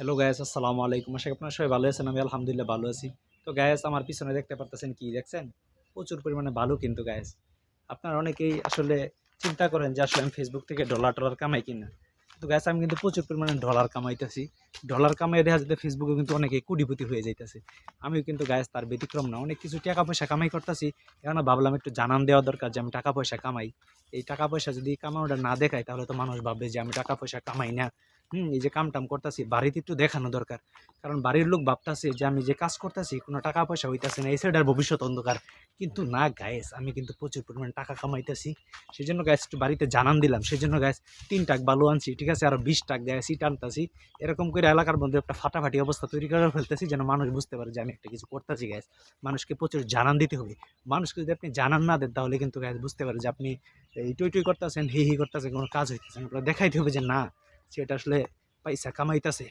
Hello guys, আসসালামু আলাইকুম। আশা করি আপনারা সবাই ভালো আছেন। আমি আলহামদুলিল্লাহ ভালো আছি। তো গায়েস, আমার পিছনে দেখতে পারতেছেন, কি দেখছেন? প্রচুর পরিমাণে বালু কিন্তু গায়েস। আপনারা অনেকেই আসলে চিন্তা করেন যে আসলে আমি ফেসবুক থেকে ডলার কামাই কিনা। তো গায়েস, আমি কিন্তু প্রচুর পরিমাণে ডলার কামাইতেছি। ডলার কামাই দেখা যাচ্ছে ফেসবুকে কিন্তু অনেকেই কোটিপতি হয়ে যাইতেছে। আমিও কিন্তু গায়েস তার ব্যতিক্রম না। অনেক কিছু টাকা পয়সা কামাই করতেছি। এখন ভাবলাম একটু জানান দেওয়া দরকার যে আমি টাকা পয়সা কামাই। এই টাকা পয়সা যদি কামানোটা না দেখাই তাহলে তো মানুষ ভাববে যে আমি টাকা পয়সা কামাই না। এই যে কাম-টাম করতাছি, বাড়িতে একটু দেখানো দরকার। কারণ বাড়ির লোক ভাবতাছে যে আমি যে কাজ করতাছি কোনো টাকা পয়সা হইতাছে না, এই সাইডের ভবিষ্যৎ অন্ধকার। কিন্তু না গায়েস, আমি কিন্তু প্রচুর পরিমাণে টাকা কামাইতেছি। সেজন্য গায়েস একটু বাড়িতে জানান দিলাম। সেজন্য গায়েস ৩ ট্রাক বালু আনছি, ঠিক আছে? আরো ২০ ট্রাক গায়েস ইট আনতাছি। এরকম করে এলাকার মধ্যে একটা ফাটাফাটি অবস্থা তৈরি করে ফেলতেছি যেন মানুষ বুঝতে পারে যে আমি একটা কিছু করতাছি গায়েস। মানুষকে প্রচুর জানান দিতে হবে। মানুষকে যদি আপনি জানান না দেন তাহলে কিন্তু গায়েস বুঝতে পারে যে আপনি এই টই, টই করতাছেন, হি, হি করতাছেন, কোনো কাজ হইতেছে না। আপনার দেখাইতে হবে যে না, সেটা আসলে পয়সা কামাইতেছে।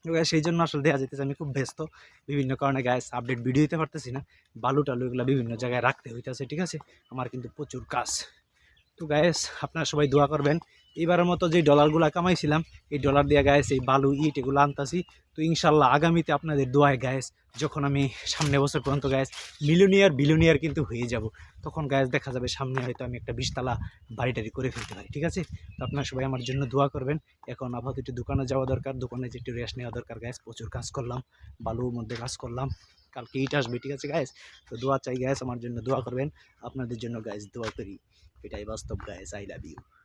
তো গাইস, সেই জন্য আসলে দেখা যাইতেছে আমি খুব ব্যস্ত। বিভিন্ন কারণে গাইস আপডেট ভিডিও দিতে পারতেছি না। বালু-টালু এগুলা বিভিন্ন জায়গায় রাখতে হইতাছে, ঠিক আছে? আমার কিন্তু প্রচুর কাজ। তো গায়েস, আপনারা সবাই দোয়া করবেন। এবারের মতো যে ডলারগুলা কামাইছিলাম, এই ডলার দিয়ে গায়েস এই বালু, ইট এগুলো আনতাছি। তো ইনশাল্লাহ আগামীতে আপনাদের দোয়ায় গায়েস, যখন আমি সামনে বছর পর্যন্ত গায়েস মিলিয়নিয়ার বিলিয়নিয়ার কিন্তু হয়ে যাব, তখন গায়েস দেখা যাবে সামনে হয়তো আমি একটা ২০ তলা বাড়ি-টাড়ি করে ফেলতে পারি, ঠিক আছে? তো আপনারা সবাই আমার জন্য দোয়া করবেন। এখন আপাতত একটু দোকানে যাওয়া দরকার, দোকানে যেয়ে একটু রেস্ট নেওয়া দরকার গায়েস। প্রচুর কাজ করলাম, বালুর মধ্যে কাজ করলাম। কালকে ইট আসবে, ঠিক আছে গায়েস? তো দোয়া চাই গায়েস, আমার জন্য দোয়া করবেন। আপনাদের জন্য গায়েস দোয়া করি। এটাই বাস্তব গাইস, আই লাভ ইউ।